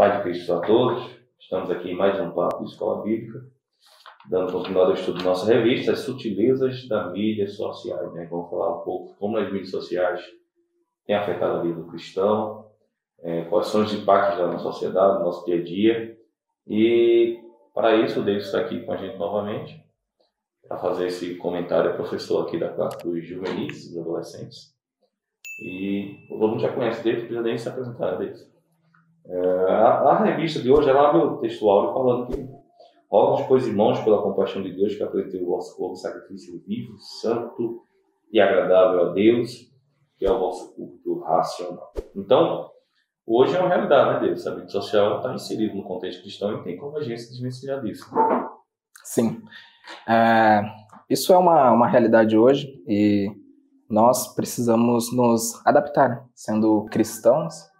Paz de Cristo a todos. Estamos aqui em mais um papo de Escola Bíblica, dando continuidade ao estudo da nossa revista, As Sutilezas das Mídias Sociais. Vamos falar um pouco como as mídias sociais têm afetado a vida do cristão, quais são os impactos na sociedade, no nosso dia a dia. E para isso, o David está aqui com a gente novamente, para fazer esse comentário. É professor aqui da classe dos juvenis, dos adolescentes. E todo mundo já conhece o David, precisa nem se apresentar, David. A revista de hoje, ela abre o texto áudio falando que rogo, pois, irmãos, pela compaixão de Deus, que apresentei o vosso corpo sacrifício vivo, santo e agradável a Deus, que é o vosso culto racional. Então, hoje é uma realidade, né, Deus? A vida social está inserida no contexto cristão e tem convergência de desvencilhar disso. Sim. Isso é uma realidade hoje e nós precisamos nos adaptar, né, sendo cristãos,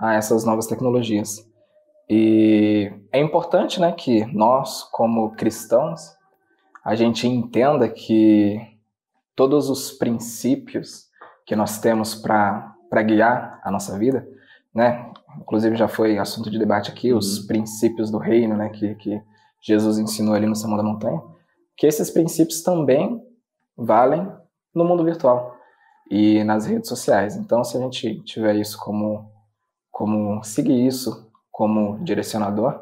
a essas novas tecnologias. E é importante, né, que nós, como cristãos, a gente entenda que todos os princípios que nós temos para guiar a nossa vida, né, inclusive já foi assunto de debate aqui, os princípios do reino, né, que Jesus ensinou ali no Sermão da Montanha, que esses princípios também valem no mundo virtual e nas redes sociais. Então, se a gente tiver isso como seguir isso como direcionador,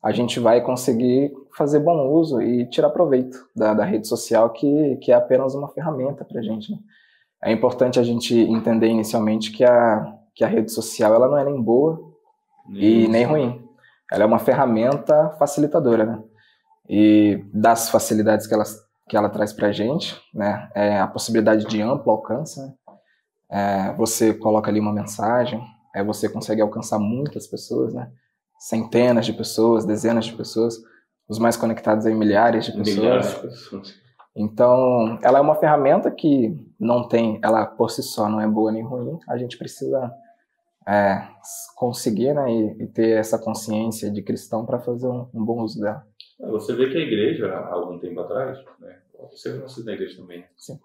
a gente vai conseguir fazer bom uso e tirar proveito da rede social, que é apenas uma ferramenta para a gente, né? É importante a gente entender inicialmente que a rede social ela não é nem boa e nem ruim. Ela é uma ferramenta facilitadora, né? E das facilidades que ela traz para a gente, né, é a possibilidade de amplo alcance, né? Você coloca ali uma mensagem, você consegue alcançar muitas pessoas, né? Centenas de pessoas, dezenas de pessoas, os mais conectados aí milhares de pessoas. Então, ela é uma ferramenta que não tem, ela por si só não é boa nem ruim. A gente precisa conseguir, né, e ter essa consciência de cristão para fazer um bom uso dela. Você vê que a igreja, há algum tempo atrás, né? Você nasceu na igreja também. Sim.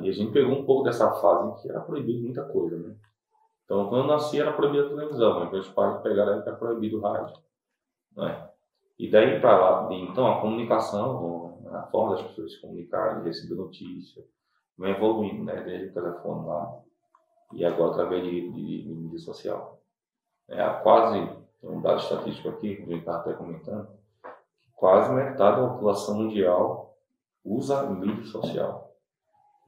E a gente pegou um pouco dessa fase em que era proibido muita coisa, né? Então, quando eu nasci, era proibido a televisão, mas meus pais pegaram que era proibido o rádio, né? E daí para lá, então, a comunicação, a forma das pessoas se comunicarem, de receber notícia, vai evoluindo, né? Desde o telefone lá, e agora através de mídia social. Quase, tem um dado estatístico aqui, que a gente estava até comentando, quase metade da população mundial usa mídia social.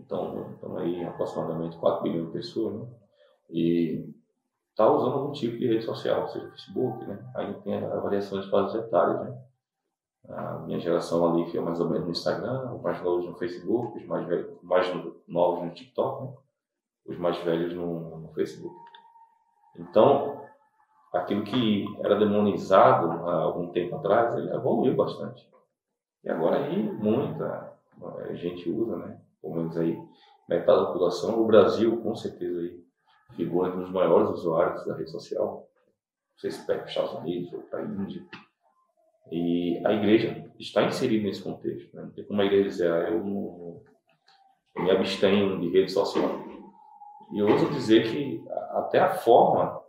Então, estamos aí aproximadamente 4 bilhões de pessoas, né? E está usando algum tipo de rede social, seja Facebook, né? Aí tem a variação de fases etárias, né? A minha geração ali fica mais ou menos no Instagram, os mais novos no Facebook, os mais novos no TikTok, né? Os mais velhos no Facebook. Então, aquilo que era demonizado há algum tempo atrás, ele evoluiu bastante. E agora aí muita gente usa, né? Pelo menos aí metade da população. O Brasil, com certeza, aí figura entre os maiores usuários da rede social. Não sei se pega para os Estados Unidos ou para a Índia. E a igreja está inserida nesse contexto, né? Não tem como a igreja dizer, eu me abstenho de rede social. E eu ouso dizer que até a forma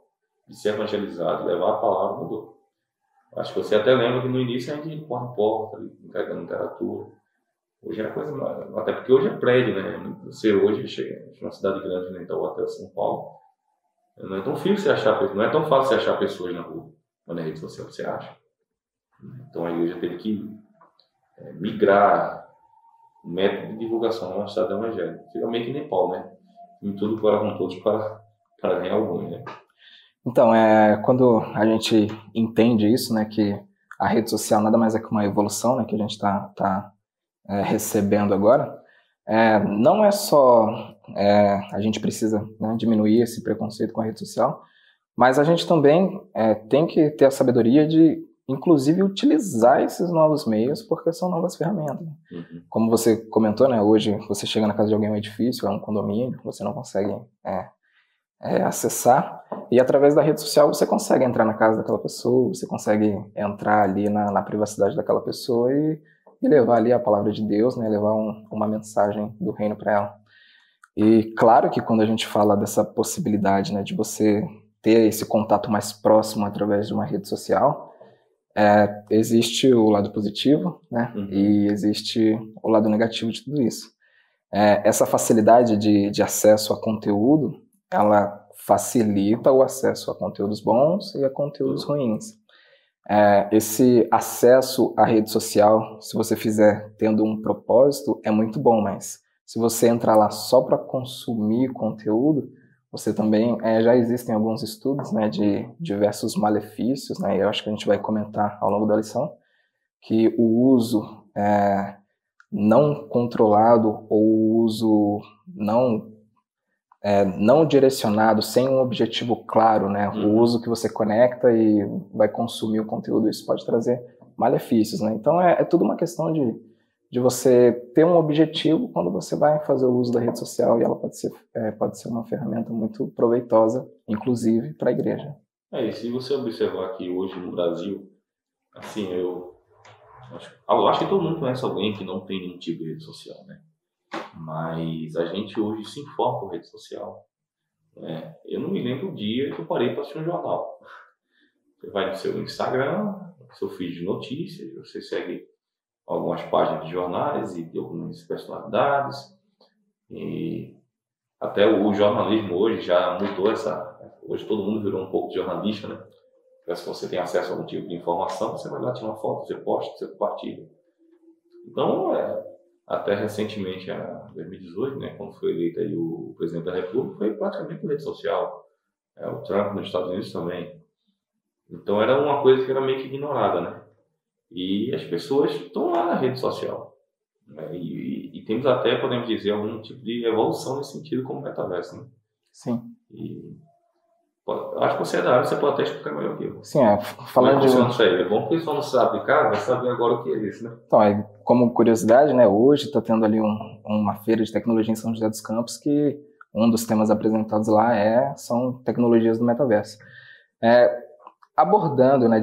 de ser evangelizado, levar a palavra, mudou. Acho que você até lembra que no início a gente ia de porta em porta, entregando literatura. Hoje é coisa mais, até porque hoje é prédio, né? Você hoje chega numa cidade grande, né? Então até São Paulo, não é tão difícil você achar, não é tão fácil você achar pessoas na rua, mas na rede social você acha. Então a igreja teve que migrar o método de divulgação na cidade evangélica. Fica meio que nem Paulo, né? Em tudo para com todos para ganhar alguns, né? Então, quando a gente entende isso, né, que a rede social nada mais é que uma evolução, né, que a gente está recebendo agora, não é só a gente precisa, né, diminuir esse preconceito com a rede social, mas a gente também tem que ter a sabedoria de, inclusive, utilizar esses novos meios, porque são novas ferramentas. Uhum. Como você comentou, né, hoje você chega na casa de alguém, é um edifício, é um condomínio, você não consegue acessar, e através da rede social você consegue entrar na casa daquela pessoa, você consegue entrar ali na privacidade daquela pessoa e levar ali a palavra de Deus, né, levar uma mensagem do reino para ela. E claro que quando a gente fala dessa possibilidade, né, de você ter esse contato mais próximo através de uma rede social, existe o lado positivo, né? E existe o lado negativo de tudo isso. Essa facilidade de acesso a conteúdo, ela facilita o acesso a conteúdos bons e a conteúdos ruins. Esse acesso à rede social, se você fizer tendo um propósito, é muito bom, mas se você entrar lá só para consumir conteúdo, você também, já existem alguns estudos, né, de diversos malefícios, né, e eu acho que a gente vai comentar ao longo da lição, que o uso não controlado ou o uso não direcionado, sem um objetivo claro, né, o uso que você conecta e vai consumir o conteúdo, isso pode trazer malefícios, né, então é tudo uma questão de você ter um objetivo quando você vai fazer o uso da rede social, e ela pode ser uma ferramenta muito proveitosa, inclusive para a igreja. E se você observar que hoje no Brasil, assim, eu acho que todo mundo conhece alguém que não tem nenhum tipo de rede social, né? Mas a gente hoje se informa por rede social. Né? Eu não me lembro o dia que eu parei para assistir um jornal. Você vai no seu Instagram, no seu feed de notícias, você segue algumas páginas de jornais e de algumas personalidades, e até o jornalismo hoje já mudou hoje todo mundo virou um pouco de jornalista, né? Porque se você tem acesso a algum tipo de informação, você vai lá tirar uma foto, você posta, você compartilha. Então, até recentemente, em 2018, né, quando foi eleito aí o presidente da República, foi praticamente por rede social. O Trump nos Estados Unidos também. Então era uma coisa que era meio que ignorada, né? E as pessoas estão lá na rede social. Né? E temos até, podemos dizer, algum tipo de evolução nesse sentido como metaverso. Né? Sim. Acho que você é da área, você pode até explicar melhor que eu. Sim, falando de... É bom que o pessoal não sabe aplicar, vai saber agora o que é isso, né? Então, como curiosidade, né, hoje está tendo ali uma feira de tecnologia em São José dos Campos, que um dos temas apresentados lá são tecnologias do metaverso. Abordando, né,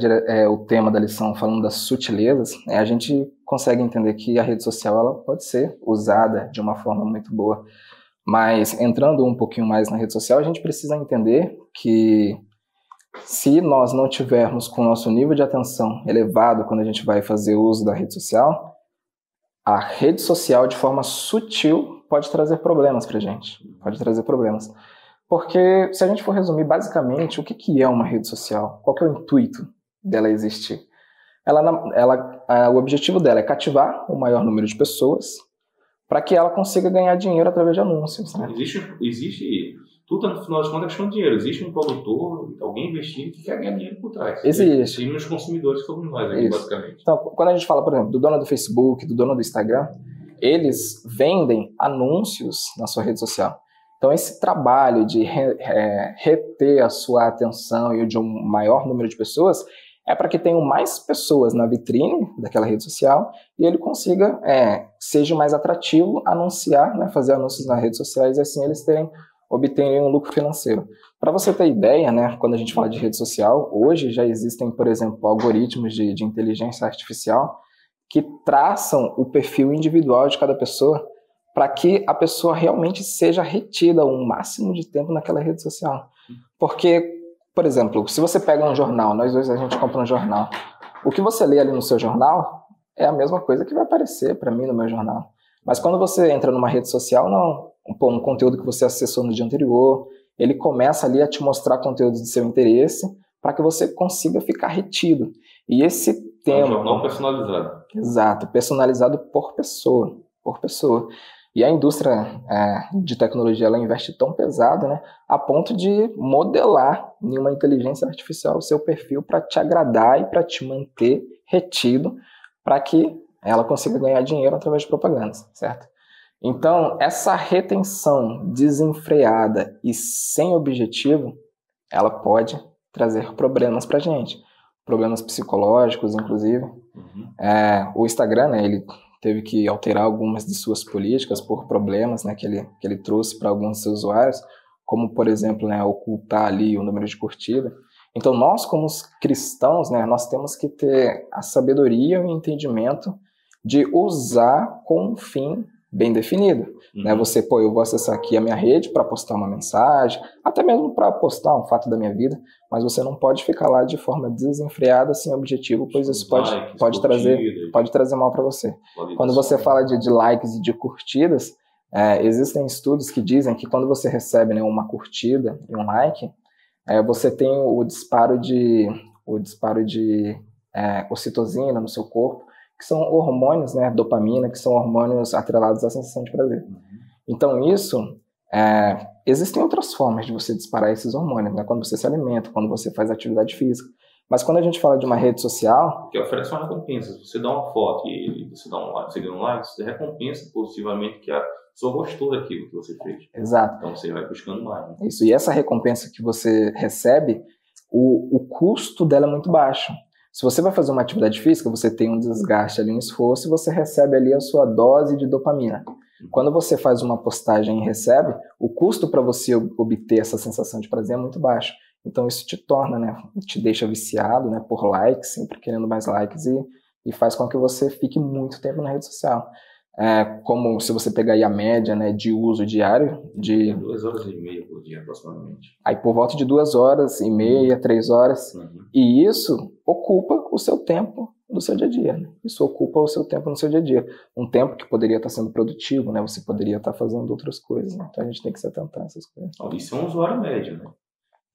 o tema da lição, falando das sutilezas, a gente consegue entender que a rede social ela pode ser usada de uma forma muito boa, mas entrando um pouquinho mais na rede social, a gente precisa entender que se nós não tivermos com o nosso nível de atenção elevado quando a gente vai fazer uso da rede social, a rede social de forma sutil pode trazer problemas para a gente, pode trazer problemas. Porque se a gente for resumir basicamente o que é uma rede social, qual que é o intuito dela existir? O objetivo dela é cativar o maior número de pessoas para que ela consiga ganhar dinheiro através de anúncios. Né? Existe tudo no final das contas é questão de dinheiro. Existe um produtor, alguém investindo que quer ganhar dinheiro por trás. Existe. E os consumidores somos nós aqui, basicamente. Então, quando a gente fala, por exemplo, do dono do Facebook, do dono do Instagram, eles vendem anúncios na sua rede social. Então, esse trabalho de reter a sua atenção e o de um maior número de pessoas é para que tenham mais pessoas na vitrine daquela rede social e ele consiga, seja mais atrativo anunciar, né, fazer anúncios nas redes sociais e assim eles obterem um lucro financeiro. Para você ter ideia, né, quando a gente fala de rede social, hoje já existem, por exemplo, algoritmos de inteligência artificial que traçam o perfil individual de cada pessoa para que a pessoa realmente seja retida o máximo de tempo naquela rede social. Porque, por exemplo, se você pega um jornal, nós dois a gente compra um jornal, o que você lê ali no seu jornal é a mesma coisa que vai aparecer para mim no meu jornal. Mas quando você entra numa rede social, não, um conteúdo que você acessou no dia anterior, ele começa ali a te mostrar conteúdos de seu interesse para que você consiga ficar retido. E esse tema... Um jornal personalizado. Exato, personalizado por pessoa. E a indústria de tecnologia ela investe tão pesado, né, a ponto de modelar em uma inteligência artificial o seu perfil para te agradar e para te manter retido, para que ela consiga ganhar dinheiro através de propagandas, certo? Então, essa retenção desenfreada e sem objetivo, ela pode trazer problemas para a gente. Problemas psicológicos, inclusive. O Instagram, né, ele teve que alterar algumas de suas políticas por problemas, né, que ele trouxe para alguns de seus usuários, como, por exemplo, né, ocultar ali o número de curtida. Então, nós, como cristãos, né, nós temos que ter a sabedoria e o entendimento de usar com um fim bem definido. Né? Você, eu vou acessar aqui a minha rede para postar uma mensagem, até mesmo para postar um fato da minha vida, mas você não pode ficar lá de forma desenfreada, sem objetivo, pois isso pode trazer mal para você. Quando você fala de likes e de curtidas, existem estudos que dizem que quando você recebe, né, uma curtida e um like, você tem o disparo de ocitocina no seu corpo, que são hormônios, né, dopamina, que são hormônios atrelados à sensação de prazer. Então existem outras formas de você disparar esses hormônios, né, quando você se alimenta, quando você faz atividade física. Mas quando a gente fala de uma rede social... Que oferece uma recompensa. Se você dá uma foto e você dá um like, você ganha um like, você recompensa positivamente que a pessoa gostou daquilo que você fez. Exato. Então você vai buscando mais. Né? Isso, e essa recompensa que você recebe, o custo dela é muito baixo. Se você vai fazer uma atividade física, você tem um desgaste ali, um esforço, e você recebe ali a sua dose de dopamina. Quando você faz uma postagem e recebe, o custo para você obter essa sensação de prazer é muito baixo. Então isso te torna, né, te deixa viciado, né, por likes, sempre querendo mais likes, e faz com que você fique muito tempo na rede social. Como se você pegar aí a média, né, de uso diário de 2 horas e meia por dia, aproximadamente. Aí por volta de 2 horas e meia, 3 horas, e isso ocupa o seu tempo do seu dia a dia. Né? Isso ocupa o seu tempo no seu dia a dia. Um tempo que poderia estar sendo produtivo, né? Você poderia estar fazendo outras coisas. Né? Então a gente tem que se atentar a essas coisas. Isso é um usuário médio, né?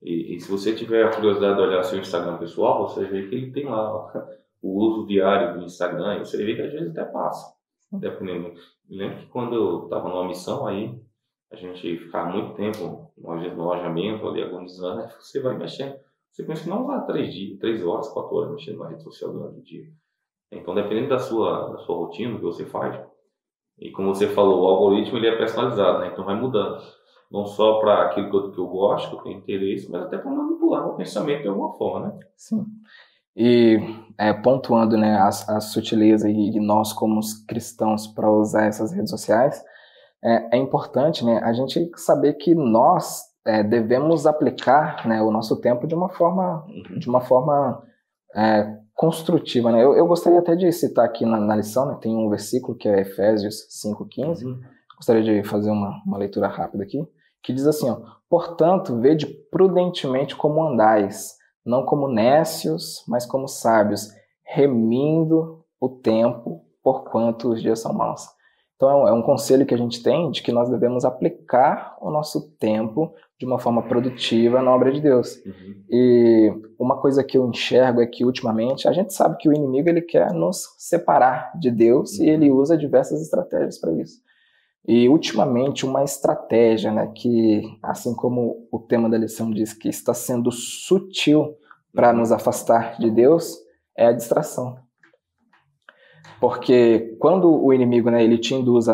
E se você tiver a curiosidade de olhar seu Instagram pessoal, você vê que ele tem lá o uso diário do Instagram, e você vê que às vezes até passa. Dependendo. Me lembro que quando eu estava numa missão aí, a gente ficava muito tempo no alojamento, ali agonizando, aí você vai mexendo. Você pensa que não vai 3 horas, 4 horas mexendo na rede social durante o dia. Então, dependendo da sua rotina, do que você faz, e como você falou, o algoritmo ele é personalizado, né? Então vai mudando. Não só para aquilo que eu gosto, que eu tenho interesse, mas até para manipular o pensamento de alguma forma, né? Sim. E pontuando, né, a sutileza de nós como cristãos para usar essas redes sociais, é importante, né, a gente saber que nós devemos aplicar, né, o nosso tempo de uma forma construtiva. Né? Eu gostaria até de citar aqui na lição, né, tem um versículo que é Efésios 5:15, gostaria de fazer uma leitura rápida aqui, que diz assim, ó, portanto, vede prudentemente como andais, não como nécios, mas como sábios, remindo o tempo, porquanto os dias são maus. Então é um conselho que a gente tem de que nós devemos aplicar o nosso tempo de uma forma produtiva na obra de Deus. E uma coisa que eu enxergo é que ultimamente a gente sabe que o inimigo ele quer nos separar de Deus e ele usa diversas estratégias para isso. E ultimamente uma estratégia, né, que assim como o tema da lição diz que está sendo sutil para nos afastar de Deus, é a distração. Porque quando o inimigo, né, ele te induz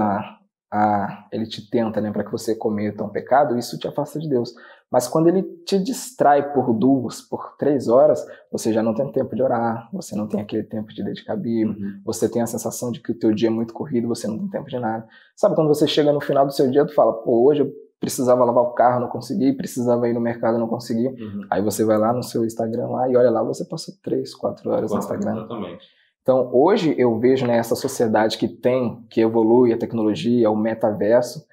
ele te tenta, né, para que você cometa um pecado, isso te afasta de Deus. Mas quando ele te distrai por 2, por 3 horas, você já não tem tempo de orar, você não tem aquele tempo de dedicar a Bíblia, você tem a sensação de que o teu dia é muito corrido, você não tem tempo de nada. Sabe quando você chega no final do seu dia, tu fala, pô, hoje eu precisava lavar o carro, não consegui, precisava ir no mercado, não consegui. Aí você vai lá no seu Instagram lá e olha lá, você passou 3, 4 horas no Instagram. Exatamente. Então, hoje eu vejo nessa sociedade que evolui a tecnologia, o metaverso,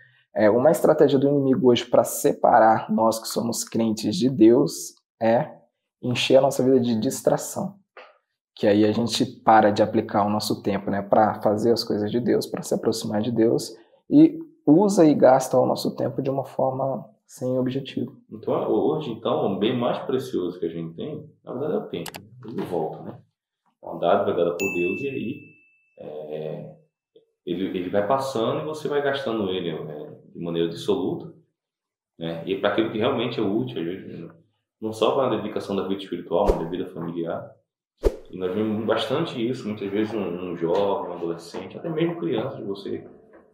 uma estratégia do inimigo hoje para separar nós que somos crentes de Deus é encher a nossa vida de distração. Que aí a gente para de aplicar o nosso tempo, né, para fazer as coisas de Deus, para se aproximar de Deus, e usa e gasta o nosso tempo de uma forma sem objetivo. Então, hoje, o bem mais precioso que a gente tem, na verdade, é o tempo. Ele volta, né? Uma dádiva dada por Deus, e aí ele vai passando e você vai gastando ele de maneira dissoluta, né? E para aquilo que realmente é útil, não só para a dedicação da vida espiritual, mas da vida familiar. E nós vemos bastante isso, muitas vezes um jovem, um adolescente, até mesmo criança, de você,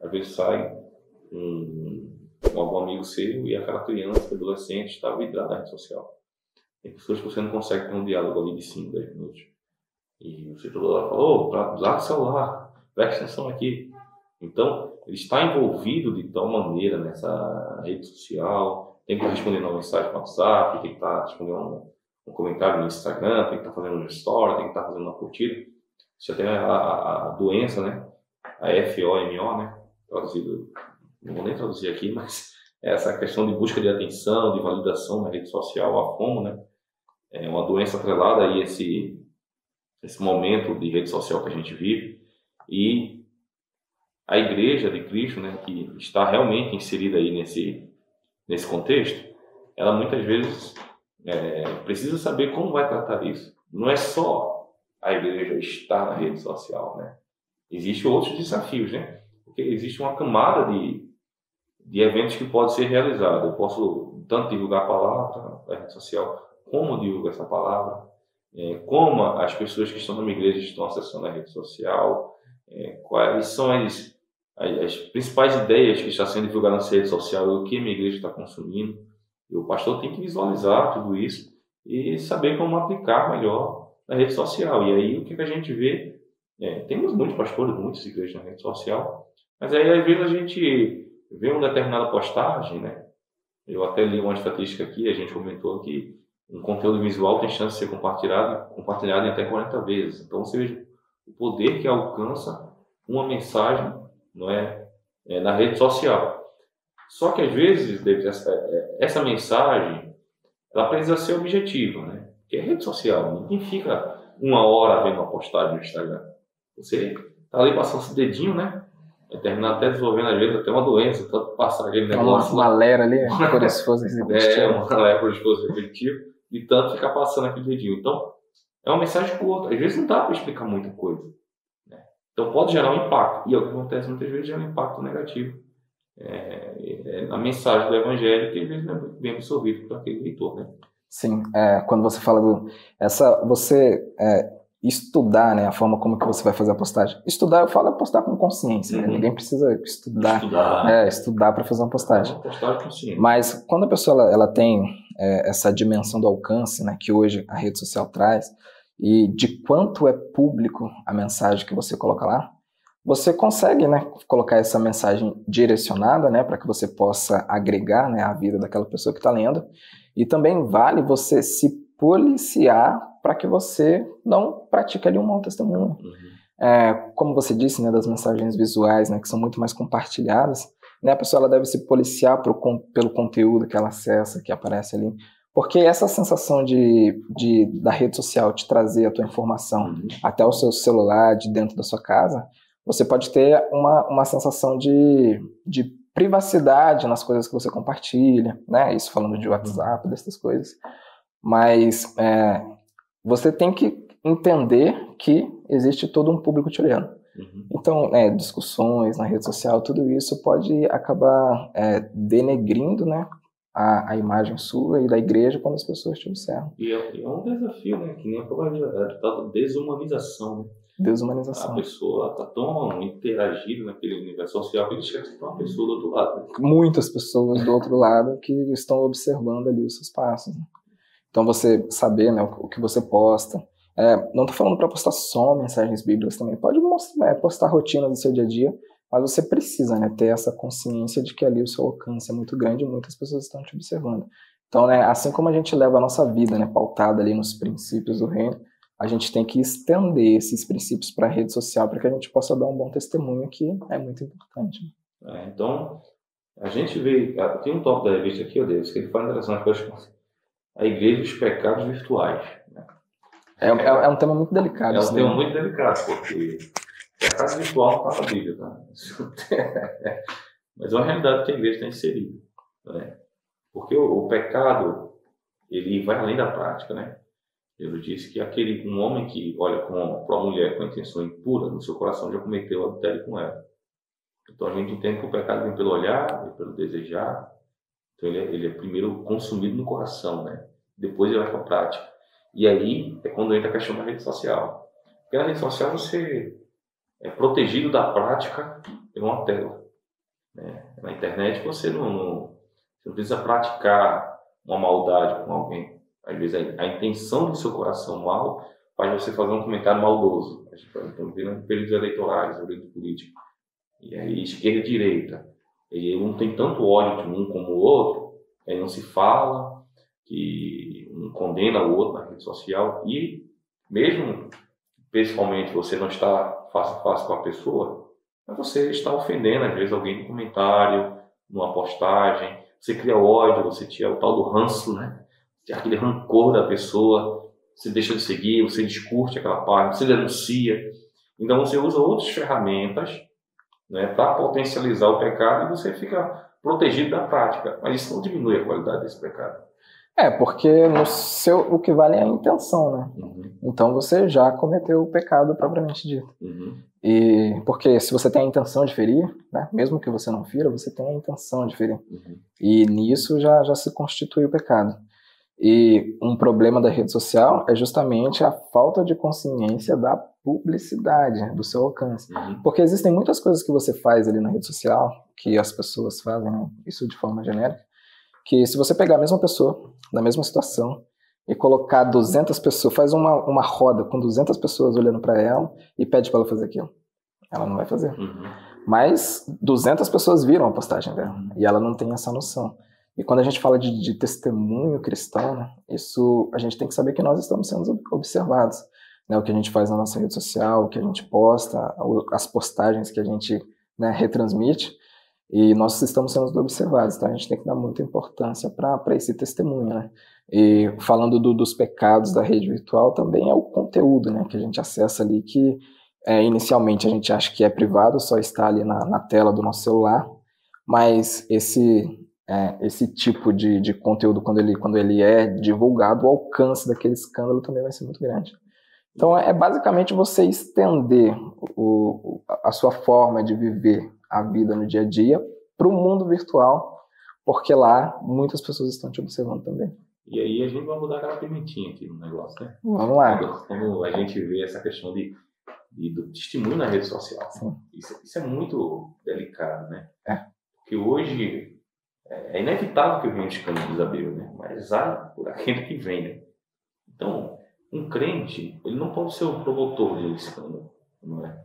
às vezes sai com algum amigo seu e aquela criança, adolescente, está vidrada na rede social. Tem pessoas que você não consegue ter um diálogo ali de 5, 10 minutos. E você toda hora fala, larga o celular, presta atenção aqui. Então, ele está envolvido de tal maneira nessa rede social, tem que estar respondendo uma mensagem no WhatsApp, tem que estar respondendo um comentário no Instagram, tem que estar fazendo uma story, tem que estar fazendo uma curtida. Você tem a doença, né? A FOMO, né? traduzido, não vou nem traduzir aqui, mas essa questão de busca de atenção, de validação na rede social, a FOMO, né? É uma doença atrelada aí esse momento de rede social que a gente vive, e a Igreja de Cristo, né, que está realmente inserida aí nesse contexto, ela muitas vezes precisa saber como vai tratar isso. Não é só a Igreja estar na rede social, né? Existem outros desafios, né? Porque existe uma camada de eventos que pode ser realizado. Eu posso tanto divulgar a palavra na rede social, como divulgar essa palavra, como as pessoas que estão na minha igreja estão acessando a rede social, quais são as principais ideias que estão sendo divulgadas na rede social e o que a minha igreja está consumindo. E o pastor tem que visualizar tudo isso e saber como aplicar melhor na rede social. E aí o que a gente vê, temos muitos pastores, muitas igrejas na rede social, mas aí às vezes a gente vê uma determinada postagem, né? Eu até li uma estatística aqui, a gente comentou que um conteúdo visual tem chance de ser compartilhado em até 40 vezes. Então você veja o poder que alcança uma mensagem, não é, na rede social. Só que às vezes, David, essa mensagem ela precisa ser objetiva, né? Porque é rede social, ninguém fica uma hora vendo uma postagem no Instagram. Você está ali passando esse dedinho, né? Terminando até desenvolvendo, às vezes, até uma doença, tanto passar aquele negócio. Uma lera ali, por esforço repetitivo. Uma lera por esforço repetitivo, e tanto ficar passando aquele dedinho. Então, é uma mensagem curta. Às vezes não dá para explicar muita coisa, né? Então, pode gerar um impacto. E é o que acontece muitas vezes, gera um impacto negativo na mensagem do evangelho, que às vezes não é muito bem absorvido por aquele leitor, né? Sim, quando você fala estudar, né, a forma como que você vai fazer a postagem. Estudar, eu falo, é postar com consciência, né? Ninguém precisa estudar para fazer uma postagem. Postagem consciente. Mas quando a pessoa ela tem essa dimensão do alcance, né, que hoje a rede social traz, e de quanto é público a mensagem que você coloca lá, você consegue, né, colocar essa mensagem direcionada, né, para que você possa agregar, né, a vida daquela pessoa que está lendo. E também vale você se policiar para que você não pratique ali um mau testemunho. Como você disse, né, das mensagens visuais, né, que são muito mais compartilhadas, né, a pessoa ela deve se policiar pelo conteúdo que ela acessa, que aparece ali. Porque essa sensação da rede social te trazer a tua informação até o seu celular, de dentro da sua casa, você pode ter uma sensação de privacidade nas coisas que você compartilha, né? Isso falando de WhatsApp, dessas coisas. Mas você tem que entender que existe todo um público te olhando. Então, discussões na rede social, tudo isso pode acabar denegrindo, né, a imagem sua e da igreja quando as pessoas te observam. E é um desafio, né? Que nem a desumanização, né? Desumanização. A pessoa está tão interagida naquele universo social que ele esquece que tem uma pessoa do outro lado, né? Muitas pessoas do outro lado que estão observando ali os seus passos, né? Então você saber, né, o que você posta. Não estou falando para postar só mensagens bíblicas também. Pode postar rotina do seu dia a dia, mas você precisa, né, ter essa consciência de que ali o seu alcance é muito grande e muitas pessoas estão te observando. Então, né, assim como a gente leva a nossa vida, né, pautada ali nos princípios do reino, a gente tem que estender esses princípios para a rede social para que a gente possa dar um bom testemunho, que é muito importante. Então, a gente vê... Tem um tópico da revista aqui, Deus, que ele fala interessante coisas. A igreja e os pecados virtuais, né? É um tema muito delicado. É um tema muito delicado, porque pecado virtual não está na Bíblia, tá? Mas é uma realidade que a igreja está inserida, né? Porque o pecado, ele vai além da prática, né? Ele disse que um homem que olha para uma mulher com a intenção impura, no seu coração já cometeu adultério com ela. Então a gente entende que o pecado vem pelo olhar, vem pelo desejar. Então ele é primeiro consumido no coração, né? Depois ele vai para a prática. E aí é quando entra a questão da rede social. Porque na rede social você é protegido da prática por uma tela, né? Na internet você não precisa praticar uma maldade com alguém. Às vezes a intenção do seu coração mal faz você fazer um comentário maldoso. A gente está vendo períodos eleitorais, período político. E aí esquerda e direita. E um tem tanto ódio de um como o outro, aí não se fala, que um condena o outro na rede social. E mesmo, pessoalmente, você não está face a face com a pessoa, Mas você está ofendendo, às vezes, alguém no comentário, numa postagem, você cria ódio, você tira o tal do ranço, né? Aquele rancor da pessoa, você deixa de seguir, você discute aquela página, você denuncia. Então você usa outras ferramentas, né, para potencializar o pecado e você fica protegido da prática. Mas isso não diminui a qualidade desse pecado. Porque o que vale é a intenção, né? Então você já cometeu o pecado propriamente dito. E porque se você tem a intenção de ferir, né, mesmo que você não fira, você tem a intenção de ferir. E nisso já se constitui o pecado. E um problema da rede social é justamente a falta de consciência da publicidade, do seu alcance. Porque existem muitas coisas que você faz ali na rede social, que as pessoas fazem, né, isso de forma genérica, que se você pegar a mesma pessoa, na mesma situação, e colocar 200 pessoas, faz uma roda com 200 pessoas olhando para ela e pede para ela fazer aquilo. Ela não vai fazer. Mas 200 pessoas viram a postagem dela e ela não tem essa noção. E quando a gente fala de testemunho cristão, né, isso a gente tem que saber que nós estamos sendo observados. Né, o que a gente faz na nossa rede social, o que a gente posta, as postagens que a gente, né, retransmite, e nós estamos sendo observados. Então a gente tem que dar muita importância para esse testemunho. Né? E falando dos pecados da rede virtual, também é o conteúdo, né, que a gente acessa ali, que inicialmente a gente acha que é privado, só está ali na tela do nosso celular, mas esse tipo de conteúdo, quando ele é divulgado, o alcance daquele escândalo também vai ser muito grande. Então é basicamente você estender a sua forma de viver a vida no dia a dia para o mundo virtual, porque lá muitas pessoas estão te observando também. E aí a gente vai mudar aquela pimentinha aqui no negócio, né? Vamos lá. Quando a gente vê essa questão do testemunho na rede social. Isso é muito delicado, né? Porque hoje é inevitável que venha o escândalo, diz a Bíblia, né? Mas há por aquele que vem, né? Então, um crente, ele não pode ser o promotor de escândalo, não é?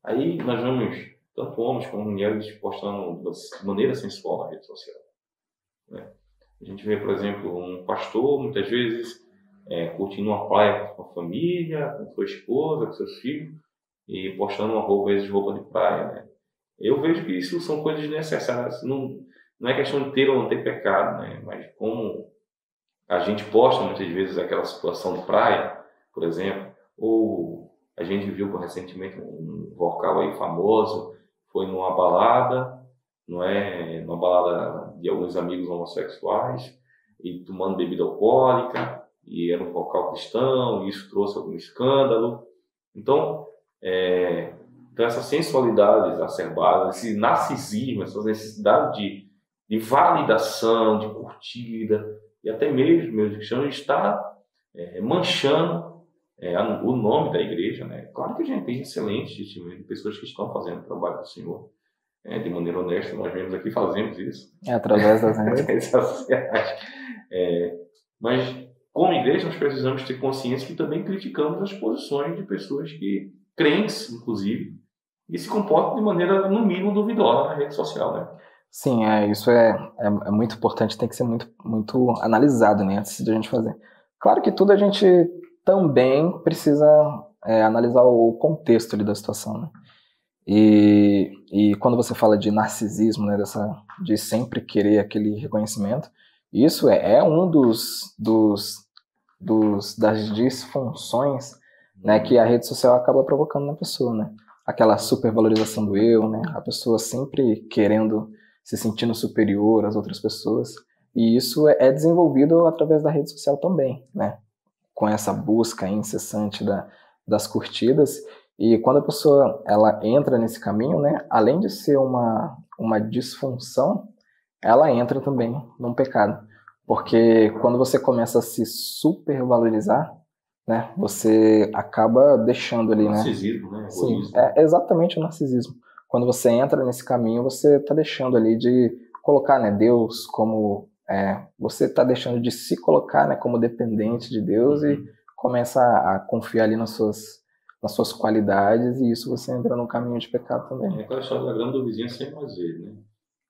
Aí nós vemos tanto homens como mulheres postando de maneira sensual na rede social, né? A gente vê, por exemplo, um pastor, muitas vezes, curtindo uma praia com a família, com sua esposa, com seus filhos, e postando uma roupa, às vezes, roupa de praia, né? Eu vejo que isso são coisas necessárias. Não é questão de ter ou não ter pecado, né? Mas como a gente posta muitas vezes aquela situação de praia, por exemplo, ou a gente viu recentemente um vocal aí famoso, foi numa balada, não é? Numa balada de alguns amigos homossexuais, e tomando bebida alcoólica, e era um vocal cristão, e isso trouxe algum escândalo. Então essa sensualidade exacerbada, esse narcisismo, essa necessidade de validação, de curtida, e até mesmo, meus cristãos, está manchando o nome da igreja, né? Claro que a gente tem excelentes testemunhos de pessoas que estão fazendo o trabalho do Senhor de maneira honesta. Nós mesmos aqui fazemos isso. Através das redes sociais. Mas, como igreja, nós precisamos ter consciência que também criticamos as posições de pessoas que, crentes, inclusive, e se comportam de maneira, no mínimo, duvidosa na rede social, né? Sim, isso é muito importante, tem que ser muito, muito analisado, né, antes de a gente fazer. Claro que tudo a gente também precisa analisar o contexto ali da situação, né? E quando você fala de narcisismo, né, de sempre querer aquele reconhecimento, isso é um das disfunções, né, que a rede social acaba provocando na pessoa, né? Aquela supervalorização do eu, né? A pessoa sempre querendo se sentindo superior às outras pessoas, e isso é desenvolvido através da rede social também, né? Com essa busca incessante das curtidas, e quando a pessoa ela entra nesse caminho, né? Além de ser uma disfunção, ela entra também num pecado, porque quando você começa a se supervalorizar, né? Você acaba deixando ali, narcisismo, né? Sim, é exatamente o narcisismo. Quando você entra nesse caminho, você está deixando ali de colocar, né, Deus como... você está deixando de se colocar, né, como dependente de Deus e começa a confiar ali nas suas qualidades, e isso você entra num caminho de pecado também. É aquela história da grama do vizinho sempre mais verde, né?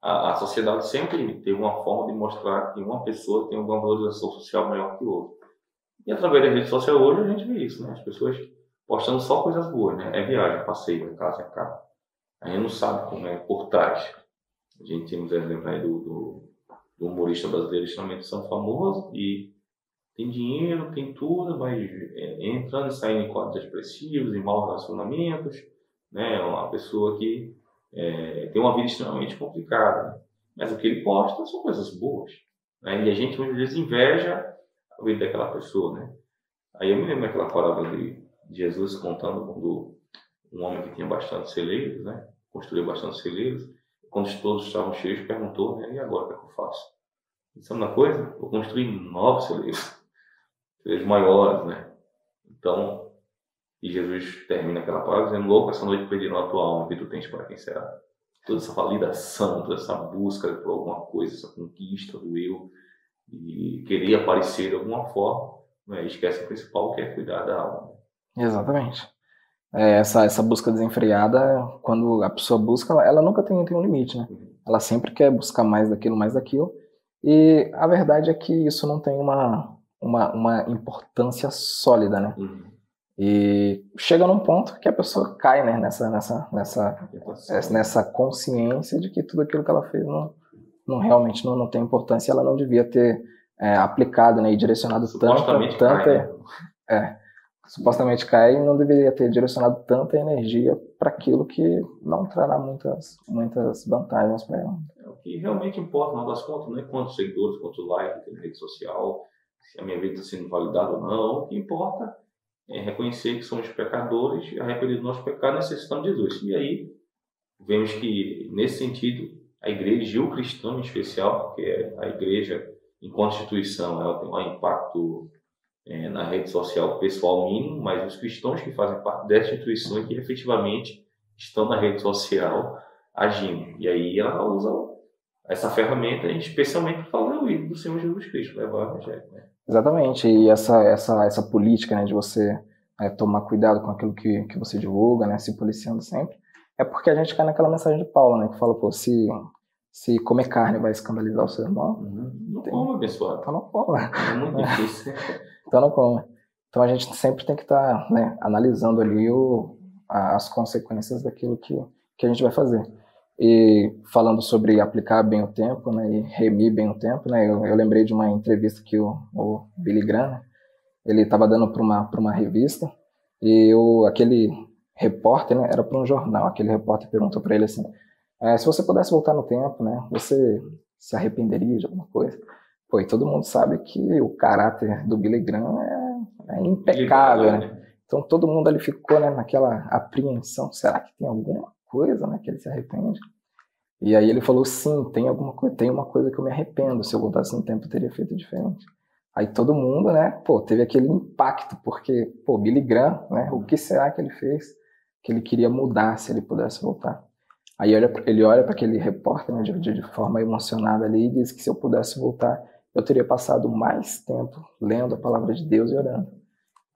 A sociedade sempre teve uma forma de mostrar que uma pessoa tem uma valorização social maior que outra. E através da rede social hoje a gente vê isso, né? As pessoas postando só coisas boas, né? É viagem, passeio, é casa, é carro. A gente não sabe como é por trás. A gente tem uns exemplos aí do humorista brasileiro extremamente são famosos e tem dinheiro, tem tudo, mas entrando e saindo em quadros expressivos, em maus relacionamentos, né? Uma pessoa que tem uma vida extremamente complicada, né? Mas o que ele posta são coisas boas, né? E a gente muitas vezes inveja a vida daquela pessoa, né? Aí eu me lembro daquela parábola de Jesus contando quando um homem que tinha bastante celeiros, né? Construiu bastante celeiros, quando todos estavam cheios, perguntou, né? E agora o que é que eu faço? Sabe uma coisa? Vou construir novos celeiros maiores, né? Então, e Jesus termina aquela palavra dizendo: louco, essa noite perderão a tua alma, que tu tens para quem será. Toda essa validação, toda essa busca por alguma coisa, essa conquista do eu, e querer aparecer de alguma forma, né? Esquece o principal, que é cuidar da alma. Exatamente. Essa busca desenfreada, quando a pessoa busca, ela nunca tem um limite, né? Ela sempre quer buscar mais daquilo, e a verdade é que isso não tem uma importância sólida, né? E chega num ponto que a pessoa cai, né, nessa consciência de que tudo aquilo que ela fez realmente não tem importância, ela não devia ter aplicado, né, e direcionado supostamente cai e não deveria ter direcionado tanta energia para aquilo que não trará muitas vantagens para ela. O que realmente importa, no final das contas, não é quantos seguidores, quantos likes tem na rede social, se a minha vida está sendo validada ou não. O que importa é reconhecer que somos pecadores e arrepender dos nossos pecados, necessitamos de Jesus. E aí, vemos que, nesse sentido, a igreja e o cristão em especial, porque a igreja, enquanto instituição, ela tem um impacto na rede social pessoal mínimo, mas os cristãos que fazem parte dessa instituição é que efetivamente estão na rede social agindo. E aí ela usa essa ferramenta especialmente para falar do Senhor Jesus Cristo, levar o evangelho, né? Exatamente, e essa política, né, de você tomar cuidado com aquilo que você divulga, né, se policiando sempre, é porque a gente cai naquela mensagem de Paulo, né, que fala, pô, se comer carne vai escandalizar o seu irmão, não come, abençoado. Então não come. É muito difícil. Então não come. Então a gente sempre tem que estar, né, analisando ali as consequências daquilo que a gente vai fazer. E falando sobre aplicar bem o tempo, né, e remir bem o tempo, né, eu lembrei de uma entrevista que o Billy Graham, né, ele estava dando para uma revista, e aquele repórter, né, era para um jornal, aquele repórter perguntou para ele assim, se você pudesse voltar no tempo, né, você se arrependeria de alguma coisa? Pô, e todo mundo sabe que o caráter do Billy Graham é impecável, né? Então todo mundo ali ficou, né, naquela apreensão, será que tem alguma coisa, né, que ele se arrepende? E aí ele falou, sim, tem uma coisa que eu me arrependo, se eu voltasse no tempo eu teria feito diferente. Aí todo mundo, né, pô, teve aquele impacto, porque, pô, Billy Graham, né, o que será que ele fez que ele queria mudar se ele pudesse voltar? Aí ele olha para aquele repórter, né, de forma emocionada ali e diz que se eu pudesse voltar, eu teria passado mais tempo lendo a palavra de Deus e orando.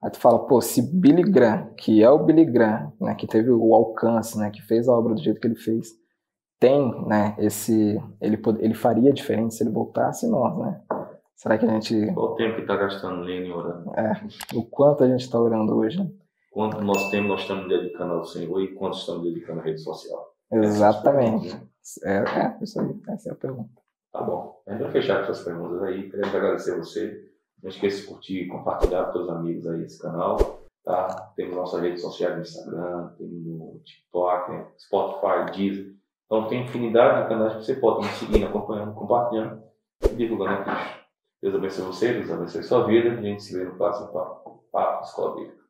Aí tu fala, pô, se Billy Graham, que é o Billy Graham, né, que teve o alcance, né, que fez a obra do jeito que ele fez, tem, né, ele faria diferente se ele voltasse, nós, né? Será que a gente... Qual o tempo que está gastando lendo e orando? O quanto a gente está orando hoje, né? Quanto nosso tempo nós estamos dedicando ao Senhor e quanto estamos dedicando à rede social? Exatamente. Isso aí, essa é a pergunta. Tá bom. Ainda fechar com essas perguntas aí, queremos agradecer a você. Não esqueça de curtir e compartilhar com seus amigos aí esse canal, tá? Temos nossas redes sociais no Instagram, temos no TikTok, né? Spotify, Deezer. Então tem infinidade de canais que você pode me seguindo, acompanhando, compartilhando e divulgando a Cristo. Deus abençoe você, Deus abençoe sua vida. A gente se vê no próximo Papo Escola Bíblica.